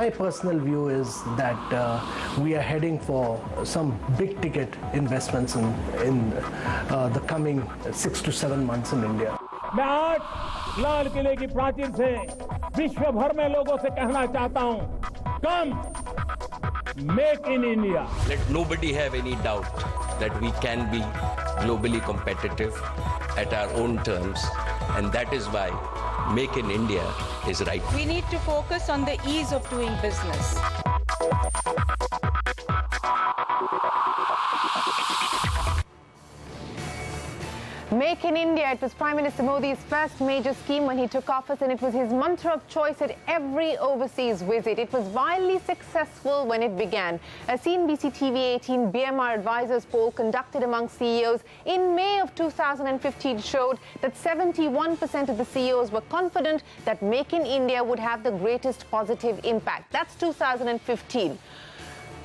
my personal view is that we are heading for some big ticket investments in the coming 6 to 7 months in India. मैं आज लाल किले की प्राचीर से विश्व भर में लोगों से कहना चाहता हूं, कम make in India. Let nobody have any doubt that we can be globally competitive at our own terms, and that is why Make in India is right. We need to focus on the ease of doing business. Make in India, it was Prime Minister Modi's first major scheme when he took office, and it was his mantra of choice at every overseas visit. It was wildly successful when it began. A CNBC TV18 BMR advisors poll conducted among CEOs in May of 2015 showed that 71% of the CEOs were confident that Make in India would have the greatest positive impact. That's 2015.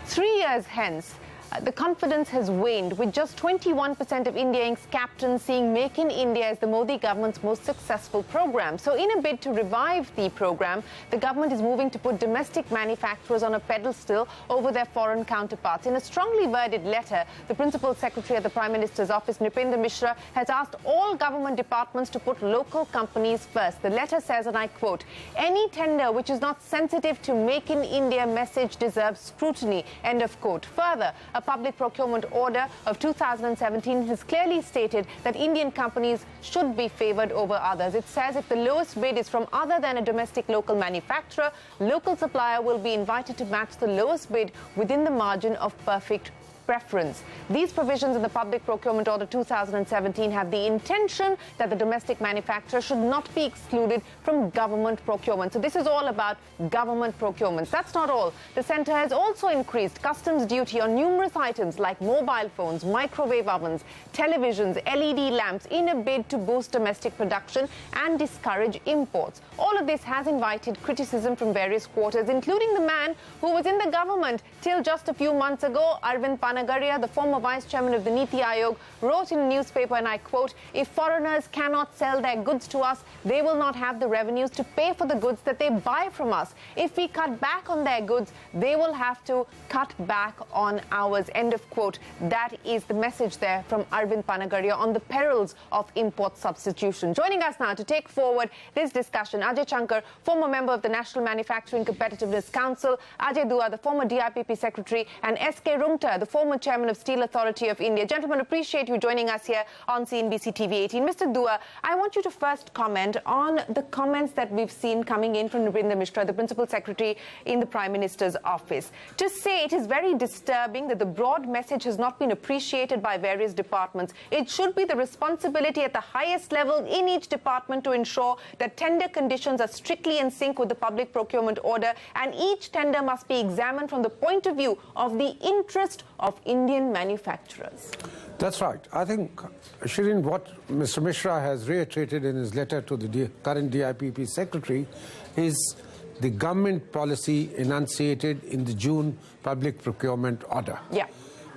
3 years hence, the confidence has waned, with just 21% of India Inc.'s captains seeing Make in India as the Modi government's most successful program. So in a bid to revive the program, the government is moving to put domestic manufacturers on a pedestal over their foreign counterparts. In a strongly worded letter, the Principal Secretary at the Prime Minister's office, Nripender Mishra, has asked all government departments to put local companies first. The letter says, and I quote, "Any tender which is not sensitive to Make in India message deserves scrutiny," end of quote. Further, a public procurement order of 2017 has clearly stated that Indian companies should be favored over others. It says if the lowest bid is from other than a domestic local manufacturer, local supplier will be invited to match the lowest bid within the margin of perfect preference. These provisions in the Public Procurement Order 2017 have the intention that the domestic manufacturer should not be excluded from government procurement. So this is all about government procurements. That's not all. The centre has also increased customs duty on numerous items like mobile phones, microwave ovens, televisions, LED lamps in a bid to boost domestic production and discourage imports. All of this has invited criticism from various quarters, including the man who was in the government till just a few months ago, Arvind Panagaria, the former vice chairman of the Niti Aayog, wrote in a newspaper, and I quote, "If foreigners cannot sell their goods to us, they will not have the revenues to pay for the goods that they buy from us. If we cut back on their goods, they will have to cut back on ours," end of quote. That is the message there from Arvind Panagaria on the perils of import substitution. Joining us now to take forward this discussion, Ajay Shankar, former member of the National Manufacturing Competitiveness Council, Ajay Dua, the former DIPP secretary, and S.K. Rungta, the former chairman of Steel Authority of India. Gentlemen, appreciate you joining us here on CNBC TV18. Mr. Dua, I want you to first comment on the comments that we've seen coming in from Nripender Mishra, the Principal Secretary in the Prime Minister's office, to say it is very disturbing that the broad message has not been appreciated by various departments. It should be the responsibility at the highest level in each department to ensure that tender conditions are strictly in sync with the Public Procurement Order, and each tender must be examined from the point of view of the interest of Indian manufacturers. That's right. I think, Shereen, what Mr. Mishra has reiterated in his letter to the current DIPP secretary is the government policy enunciated in the June Public Procurement Order. Yeah.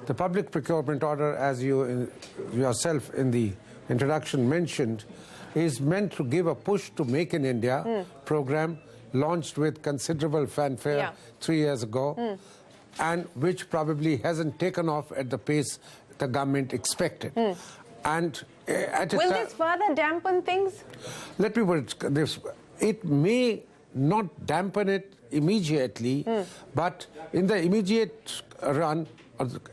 The Public Procurement Order, as you yourself in the introduction mentioned, is meant to give a push to Make in India program launched with considerable fanfare 3 years ago, and which probably hasn't taken off at the pace the government expected. And will this further dampen things? Let me put it this: it may not dampen it immediately, but in the immediate run,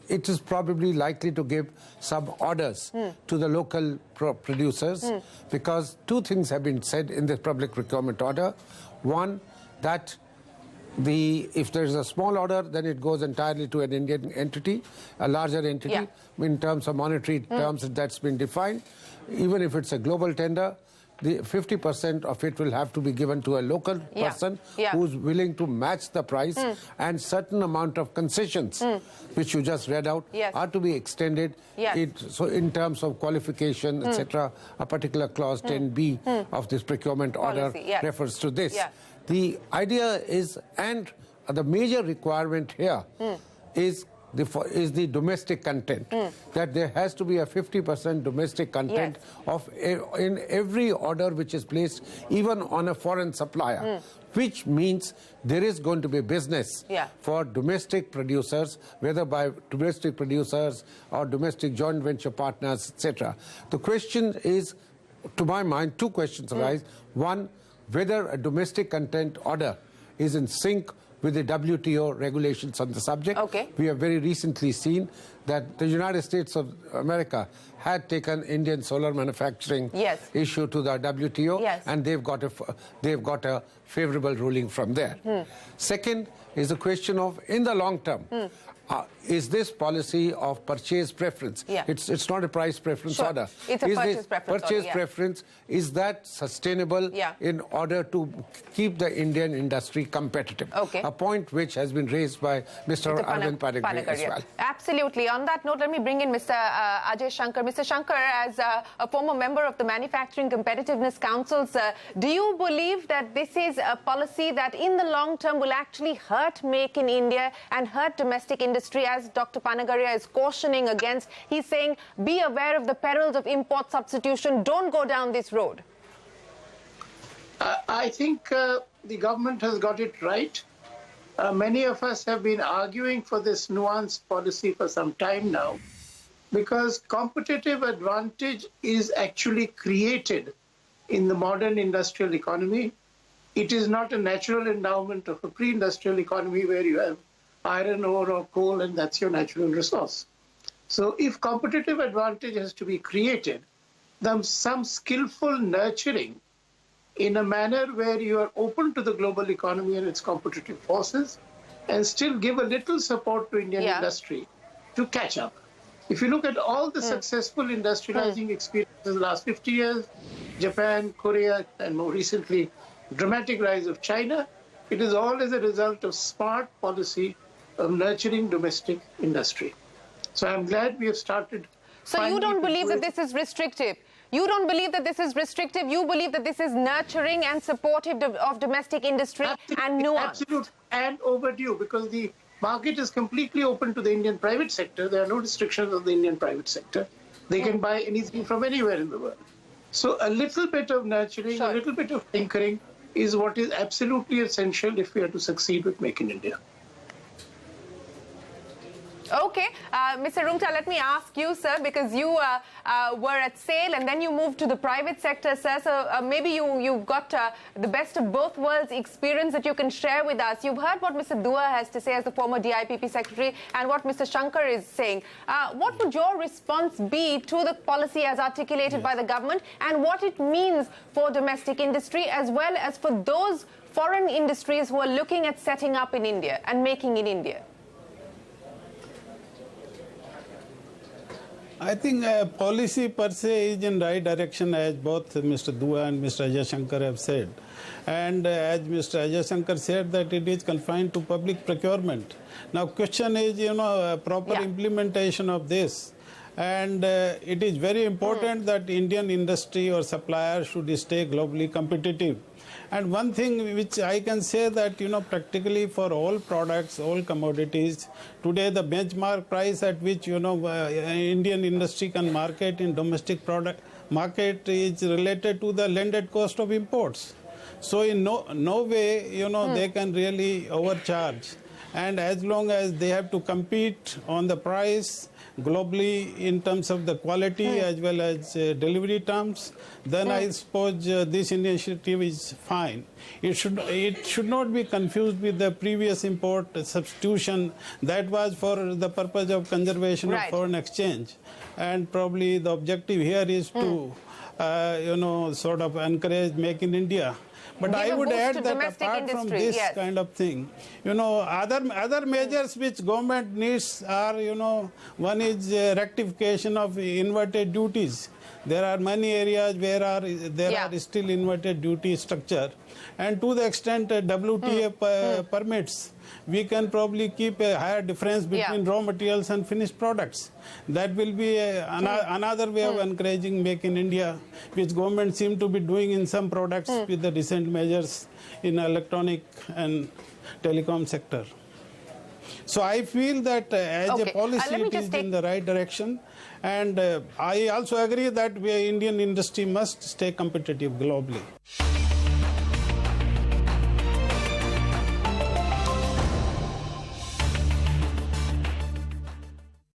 it is probably likely to give some orders to the local producers, because two things have been said in the Public Procurement Order. One, that if there is a small order, then it goes entirely to an Indian entity, a larger entity. In terms of monetary terms, that's been defined. Even if it's a global tender, the 50% of it will have to be given to a local person who's willing to match the price, and certain amount of concessions, which you just read out, are to be extended. So in terms of qualification, etc., a particular clause 10B of this procurement order refers to this. The idea is, and the major requirement here is is the domestic content. That there has to be a 50% domestic content in every order which is placed, even on a foreign supplier. Which means there is going to be business for domestic producers, whether by domestic producers or domestic joint venture partners, etc. The question is, to my mind, two questions arise. One, whether a domestic content order is in sync with the WTO regulations on the subject. We have very recently seen that the United States of America had taken Indian solar manufacturing issue to the WTO, and they've got a favorable ruling from there. Second is the question of, in the long term, is this policy of purchase preference? It's not a price preference order. It's a purchase preference purchase order, preference, is that sustainable in order to keep the Indian industry competitive? A point which has been raised by Mr. Arvind Panagar as well. Absolutely. On that note, let me bring in Mr. Ajay Shankar. Mr. Shankar, as a former member of the Manufacturing Competitiveness Councils, do you believe that this is a policy that in the long term will actually hurt Make in India and hurt domestic industry, as Dr. Panagaria is cautioning against? He's saying, be aware of the perils of import substitution. Don't go down this road. I think the government has got it right. Many of us have been arguing for this nuanced policy for some time now, because competitive advantage is actually created in the modern industrial economy. It is not a natural endowment of a pre-industrial economy where you have iron ore or coal and that's your natural resource. So if competitive advantage has to be created, then some skillful nurturing in a manner where you are open to the global economy and its competitive forces and still give a little support to Indian industry to catch up. If you look at all the successful industrializing experiences in the last 50 years, Japan, Korea, and more recently, dramatic rise of China, it is all as a result of smart policy of nurturing domestic industry. So I'm glad we have started. So you don't believe that this is restrictive? You don't believe that this is restrictive? You believe that this is nurturing and supportive of domestic industry and nuance? Absolute and overdue, because the market is completely open to the Indian private sector. There are no restrictions on the Indian private sector. They can buy anything from anywhere in the world. So a little bit of nurturing, a little bit of tinkering is what is absolutely essential if we are to succeed with Make in India. Okay, Mr. Rungta, let me ask you, sir, because you were at SAIL and then you moved to the private sector, sir. So maybe you've got the best of both worlds experience that you can share with us. You've heard what Mr. Dua has to say as the former DIPP secretary and what Mr. Shankar is saying. What would your response be to the policy as articulated by the government and what it means for domestic industry as well as for those foreign industries who are looking at setting up in India and making in India? I think policy per se is in right direction, as both Mr. Dua and Mr. Ajay Shankar have said. And as Mr. Ajay Shankar said, that it is confined to public procurement. Now, question is, proper implementation of this. And it is very important that Indian industry or suppliers should stay globally competitive. And one thing which I can say that, practically for all products, all commodities, today the benchmark price at which, Indian industry can market in domestic product market is related to the landed cost of imports. So in no way, they can really overcharge. And as long as they have to compete on the price globally in terms of the quality as well as delivery terms, then I suppose this initiative is fine. It should not be confused with the previous import substitution that was for the purpose of conservation of foreign exchange. And probably the objective here is to, sort of encourage Make in India. But I would add that apart from this kind of thing, other measures which government needs are, one is rectification of inverted duties. There are many areas where there are still inverted duty structure. And to the extent WTA permits, we can probably keep a higher difference between raw materials and finished products. That will be another way of encouraging Make in India, which government seem to be doing in some products with the recent measures in electronic and telecom sector. So I feel that as Okay. a policy Let me it just is take- in the right direction, and I also agree that Indian industry must stay competitive globally.